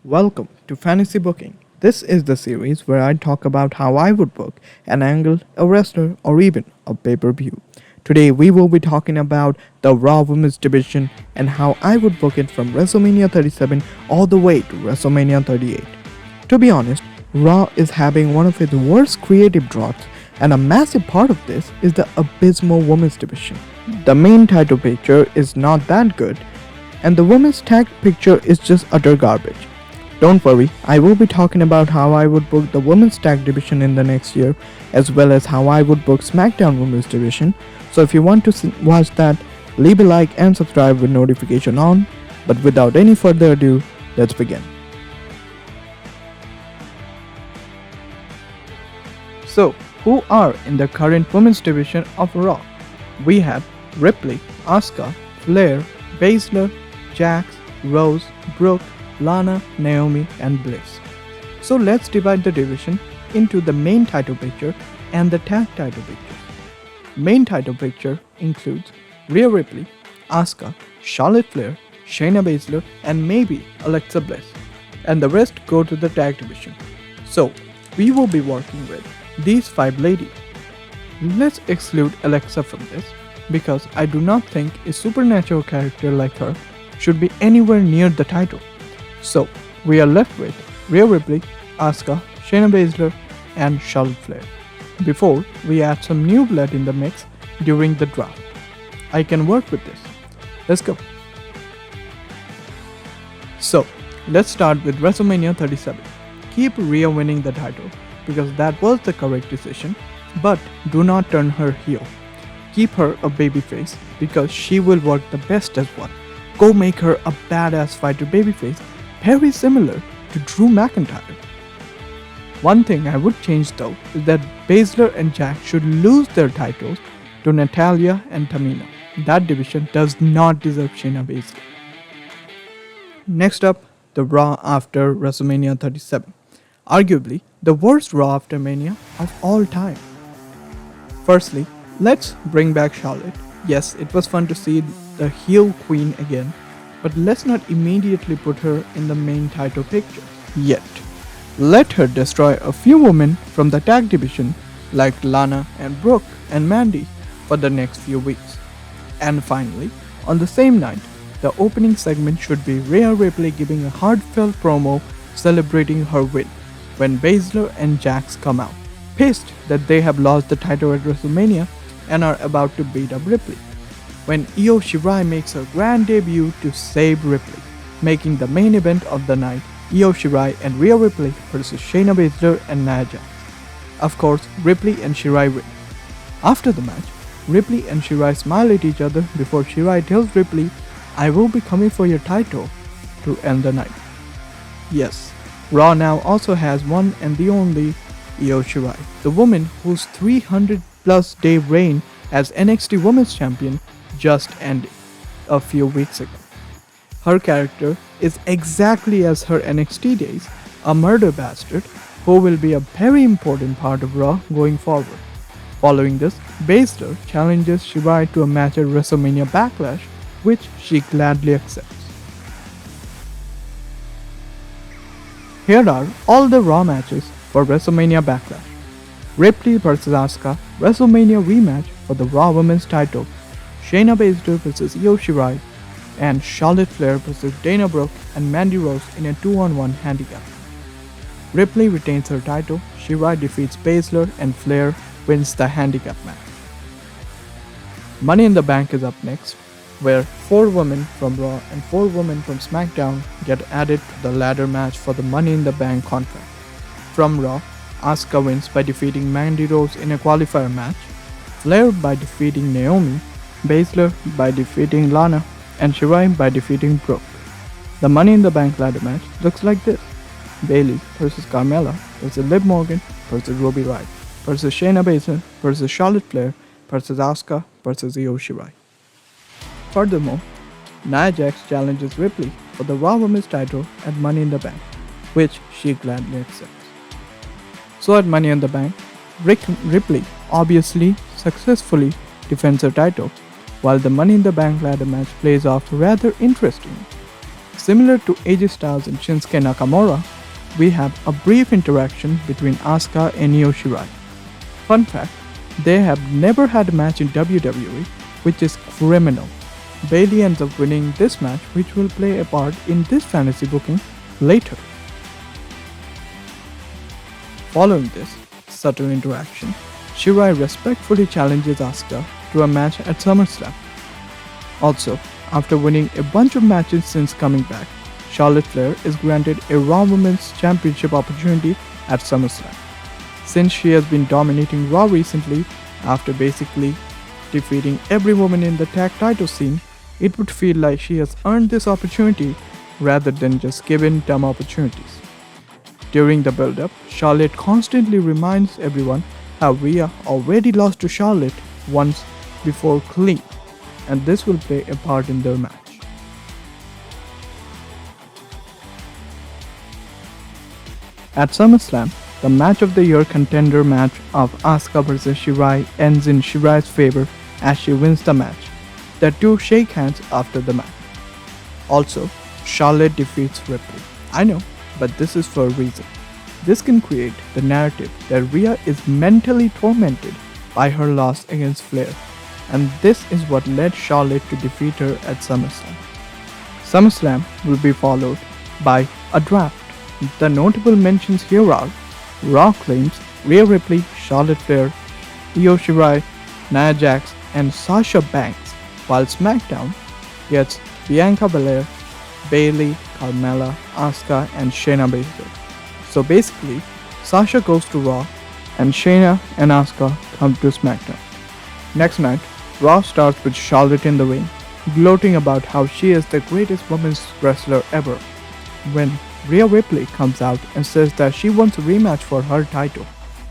Welcome to Fantasy Booking. This is the series where I talk about how I would book an angle, a wrestler, or even a pay per view. Today we will be talking about the Raw Women's Division and how I would book it from WrestleMania 37 all the way to WrestleMania 38. To be honest, Raw is having one of its worst creative droughts, and a massive part of this is the abysmal Women's Division. The main title picture is not that good, and the women's tag picture is just utter garbage. Don't worry, I will be talking about how I would book the women's tag division in the next year, as well as how I would book SmackDown women's division. So if you want to watch that, leave a like and subscribe with notification on. But without any further ado, let's begin. So, who are in the current women's division of Raw? We have Ripley, Asuka, Flair, Baszler, Jax, Rose, Brooke, Lana, Naomi, and Bliss. So let's divide the division into the main title picture and the tag title picture. Main title picture includes Rhea Ripley, Asuka, Charlotte Flair, Shayna Baszler, and maybe Alexa Bliss. And the rest go to the tag division. So we will be working with these 5 ladies. Let's exclude Alexa from this because I do not think a supernatural character like her should be anywhere near the title. So, we are left with Rhea Ripley, Asuka, Shayna Baszler, and Charlotte Flair. Before we add some new blood in the mix during the draft. I can work with this. Let's go. So, let's start with WrestleMania 37. Keep Rhea winning the title because that was the correct decision, but do not turn her heel. Keep her a babyface because she will work the best as one. Go make her a badass fighter babyface, very similar to Drew McIntyre. One thing I would change though is that Baszler and Jax should lose their titles to Natalya and Tamina. That division does not deserve Shayna Baszler. Next up, the Raw after WrestleMania 37. Arguably the worst Raw after Mania of all time. Firstly, let's bring back Charlotte. Yes, it was fun to see the heel queen again, but let's not immediately put her in the main title picture yet. Let her destroy a few women from the tag division like Lana and Brooke and Mandy for the next few weeks. And finally, on the same night, the opening segment should be Rhea Ripley giving a heartfelt promo celebrating her win when Baszler and Jax come out, pissed that they have lost the title at WrestleMania and are about to beat up Ripley, when Io Shirai makes her grand debut to save Ripley, making the main event of the night Io Shirai and Rhea Ripley versus Shayna Baszler and Nia Jax. Of course, Ripley and Shirai win. After the match, Ripley and Shirai smile at each other before Shirai tells Ripley, "I will be coming for your title," to end the night. Yes, Raw now also has one and the only Io Shirai, the woman whose 300 plus day reign as NXT Women's Champion just ended a few weeks ago. Her character is exactly as her NXT days, a murder bastard who will be a very important part of Raw going forward. Following this, Baszler challenges Shirai to a match at WrestleMania Backlash, which she gladly accepts. Here are all the Raw matches for WrestleMania Backlash. Ripley vs Asuka, WrestleMania rematch for the Raw Women's title. Shayna Baszler vs Io Shirai, and Charlotte Flair vs Dana Brooke and Mandy Rose in a 2-on-1 handicap. Ripley retains her title, Shirai defeats Baszler, and Flair wins the handicap match. Money in the Bank is up next, where 4 women from Raw and 4 women from SmackDown get added to the ladder match for the Money in the Bank contract. From Raw, Asuka wins by defeating Mandy Rose in a qualifier match, Flair by defeating Naomi, Baszler by defeating Lana, and Shirai by defeating Brooke. The Money in the Bank ladder match looks like this: Bayley vs Carmella vs Liv Morgan vs Ruby Riott vs Shayna Baszler vs Charlotte Flair vs Asuka vs Io Shirai. Furthermore, Nia Jax challenges Ripley for the Raw Women's title at Money in the Bank, which she gladly accepts. So at Money in the Bank, Ripley obviously successfully defends her title, while the Money in the Bank ladder match plays off rather interesting. Similar to AJ Styles and Shinsuke Nakamura, we have a brief interaction between Asuka and Io Shirai. Fun fact, they have never had a match in WWE, which is criminal. Bayley ends up winning this match, which will play a part in this fantasy booking later. Following this subtle interaction, Shirai respectfully challenges Asuka to a match at SummerSlam. Also, after winning a bunch of matches since coming back, Charlotte Flair is granted a Raw Women's Championship opportunity at SummerSlam. Since she has been dominating Raw recently, after basically defeating every woman in the tag title scene, it would feel like she has earned this opportunity rather than just given dumb opportunities. During the build-up, Charlotte constantly reminds everyone how Rhea already lost to Charlotte once before clean, and this will play a part in their match. At SummerSlam, the match of the year contender match of Asuka vs Shirai ends in Shirai's favor as she wins the match. The two shake hands after the match. Also, Charlotte defeats Ripley. I know, but this is for a reason. This can create the narrative that Rhea is mentally tormented by her loss against Flair, and this is what led Charlotte to defeat her at SummerSlam. SummerSlam will be followed by a draft. The notable mentions here are Raw claims Rhea Ripley, Charlotte Flair, Io Shirai, Nia Jax, and Sasha Banks, while SmackDown gets Bianca Belair, Bayley, Carmella, Asuka, and Shayna Baszler. So basically, Sasha goes to Raw, and Shayna and Asuka come to SmackDown. Next night, Raw starts with Charlotte in the ring, gloating about how she is the greatest women's wrestler ever, when Rhea Ripley comes out and says that she wants a rematch for her title,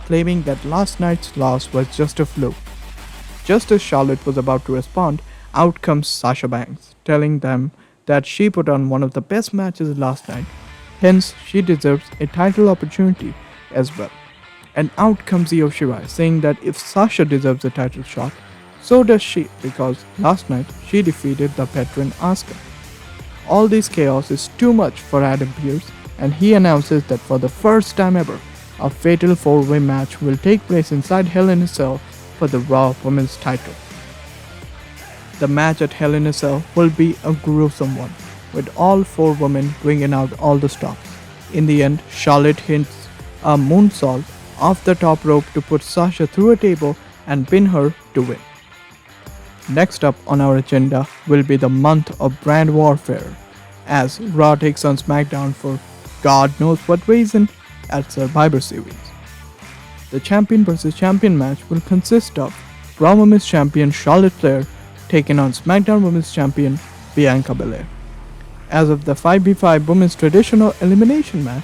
claiming that last night's loss was just a fluke. Just as Charlotte was about to respond, out comes Sasha Banks, telling them that she put on one of the best matches last night, hence she deserves a title opportunity as well. And out comes Io Shirai, saying that if Sasha deserves a title shot, so does she, because last night she defeated the veteran Asuka. All this chaos is too much for Adam Pearce, and he announces that for the first time ever, a fatal 4-way match will take place inside Hell in a Cell for the Raw Women's title. The match at Hell in a Cell will be a gruesome one, with all 4 women bringing out all the stops. In the end, Charlotte hits a moonsault off the top rope to put Sasha through a table and pin her to win. Next up on our agenda will be the month of brand warfare, as Raw takes on SmackDown for God knows what reason at Survivor Series. The champion vs champion match will consist of Raw Women's Champion Charlotte Flair taking on SmackDown Women's Champion Bianca Belair. As of the 5v5 Women's Traditional Elimination match,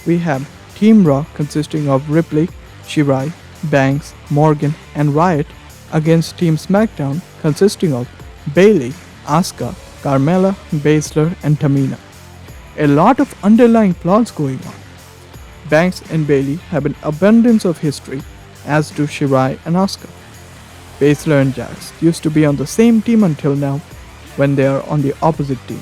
we have Team Raw consisting of Ripley, Shirai, Banks, Morgan, and Riot against Team SmackDown consisting of Bayley, Asuka, Carmella, Baszler, and Tamina. A lot of underlying plots going on. Banks and Bayley have an abundance of history, as do Shirai and Asuka. Baszler and Jax used to be on the same team until now, when they are on the opposite team.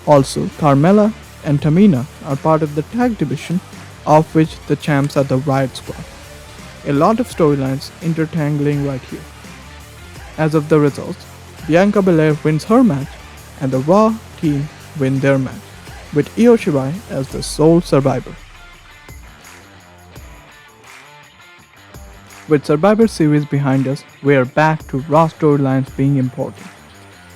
Also, Carmella and Tamina are part of the tag division, of which the champs are the Riot Squad. A lot of storylines intertangling right here. As of the results, Bianca Belair wins her match, and the Raw team win their match, with Io Shirai as the sole survivor. With Survivor Series behind us, we are back to Raw storylines being important.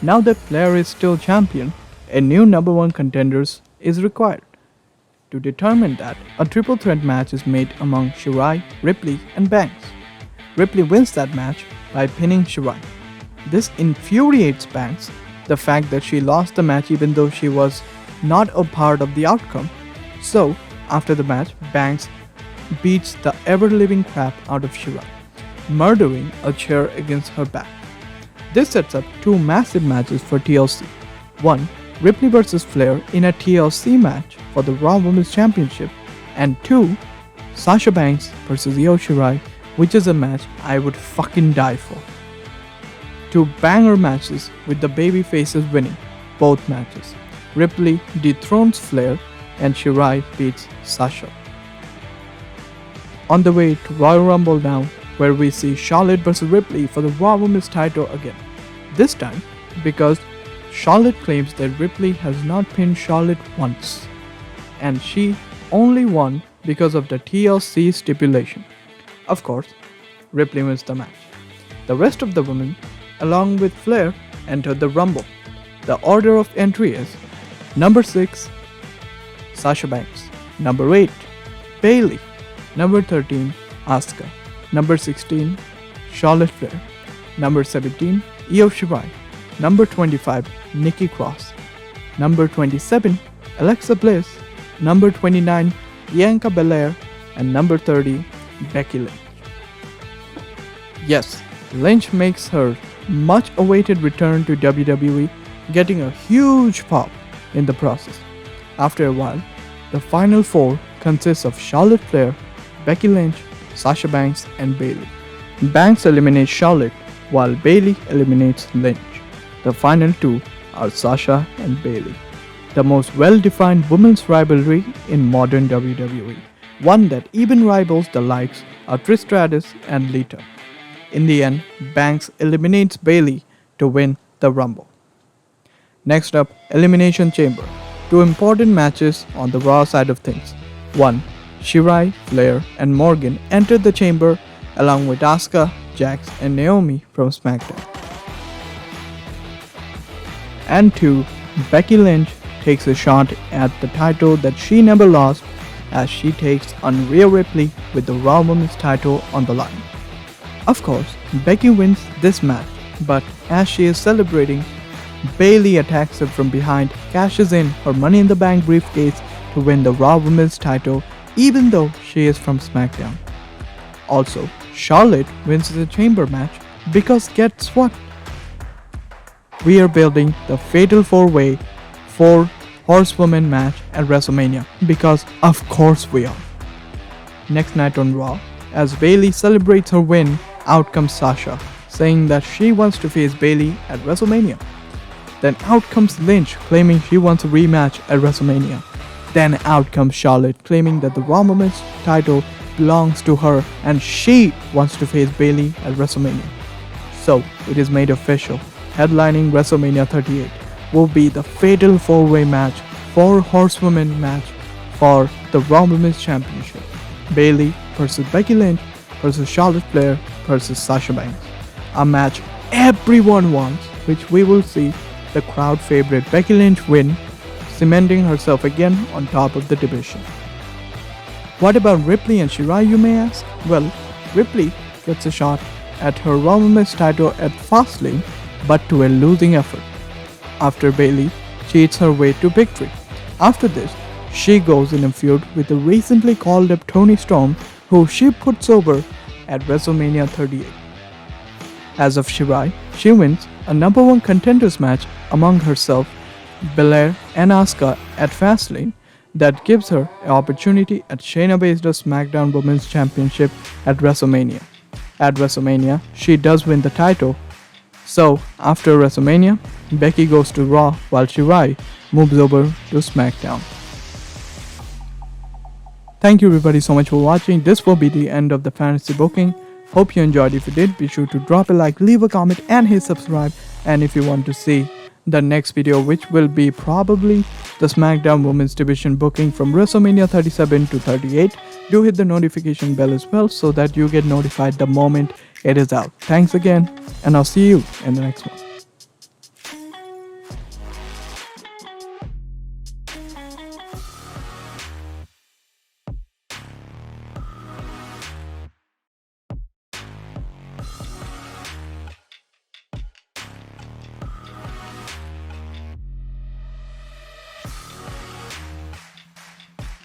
Now that Flair is still champion, a new number 1 contender is required. To determine that, a triple threat match is made among Shirai, Ripley, and Banks. Ripley wins that match by pinning Shirai. This infuriates Banks, the fact that she lost the match even though she was not a part of the outcome. So, after the match, Banks beats the ever-living crap out of Shirai, murdering a chair against her back. This sets up 2 massive matches for TLC. 1. Ripley vs Flair in a TLC match for the Raw Women's Championship, and 2. Sasha Banks vs Io Shirai, which is a match I would fucking die for. 2 banger matches with the baby faces winning both matches. Ripley dethrones Flair and Shirai beats Sasha. On the way to Royal Rumble now, where we see Charlotte vs Ripley for the Raw Women's title again. This time because Charlotte claims that Ripley has not pinned Charlotte once, and she only won because of the TLC stipulation. Of course, Ripley wins the match. The rest of the women, along with Flair, entered the Rumble. The order of entry is number 6, Sasha Banks, number 8, Bayley, number 13, Asuka, number 16, Charlotte Flair, number 17, Io Shirai, number 25, Nikki Cross, number 27, Alexa Bliss, number 29, Bianca Belair, and number 30, Becky Lynch. Yes, Lynch makes her much awaited return to WWE, getting a huge pop in the process. After a while, the final 4 consists of Charlotte Flair, Becky Lynch, Sasha Banks, and Bayley. Banks eliminates Charlotte, while Bayley eliminates Lynch. The final 2 are Sasha and Bayley. The most well-defined women's rivalry in modern WWE, one that even rivals the likes of Trish Stratus and Lita. In the end, Banks eliminates Bayley to win the Rumble. Next up, Elimination Chamber. 2 important matches on the Raw side of things. 1. Shirai, Flair, and Morgan entered the chamber along with Asuka, Jax, and Naomi from SmackDown. And 2. Becky Lynch takes a shot at the title that she never lost as she takes on Rhea Ripley with the Raw Women's title on the line. Of course, Becky wins this match, but as she is celebrating, Bayley attacks her from behind, cashes in her Money in the Bank briefcase to win the Raw Women's title even though she is from SmackDown. Also, Charlotte wins the chamber match because guess what? We are building the Fatal 4-Way 4 Horsewoman match at WrestleMania because of course we are. Next night on Raw, as Bayley celebrates her win, out comes Sasha, saying that she wants to face Bayley at WrestleMania. Then out comes Lynch claiming she wants a rematch at WrestleMania. Then out comes Charlotte claiming that the Raw Women's title belongs to her and she wants to face Bayley at WrestleMania. So it is made official. Headlining WrestleMania 38 will be the Fatal 4-Way match, 4 Horsewomen match for the Raw Women's Championship. Bayley versus Becky Lynch versus Charlotte Flair versus Sasha Banks. A match everyone wants, which we will see the crowd favorite Becky Lynch win, cementing herself again on top of the division. What about Ripley and Shirai, you may ask? Well, Ripley gets a shot at her Raw Women's title at Fastlane, but to a losing effort. After Bayley cheats her way to victory. After this, she goes in a feud with the recently called up Toni Storm, who she puts over at WrestleMania 38. As of Shirai, she wins a number 1 contenders match among herself, Belair, and Asuka at Fastlane that gives her an opportunity at Shayna Baszler's SmackDown Women's Championship at WrestleMania. At WrestleMania, she does win the title. So, after WrestleMania, Becky goes to Raw while Shirai moves over to SmackDown. Thank you everybody so much for watching. This will be the end of the fantasy booking. Hope you enjoyed. If you did, be sure to drop a like, leave a comment, and hit subscribe. And if you want to see the next video, which will be probably the SmackDown Women's Division booking from WrestleMania 37 to 38, do hit the notification bell as well so that you get notified the moment it is out. Thanks again, and I'll see you in the next one.